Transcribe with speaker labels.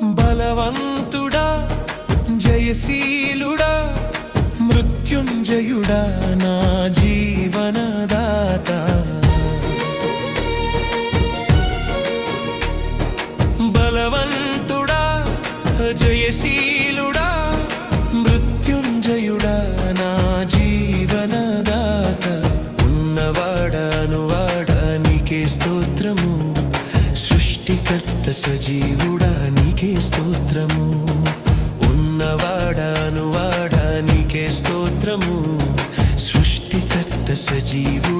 Speaker 1: బలవంతుడా జయశీలుడా మృత్యుంజయుడా నా జీవనదాత బలవంతుడా జయశీలుడా మృత్యుంజయుడా నా జీవనదాత ఉన్నవాడా నీకే స్తోత్రము సృష్టికర్త సజీవుడా నీకే స్తోత్రము ఉన్నవాడా నీకే స్తోత్రము సృష్టికర్త సజీవుడా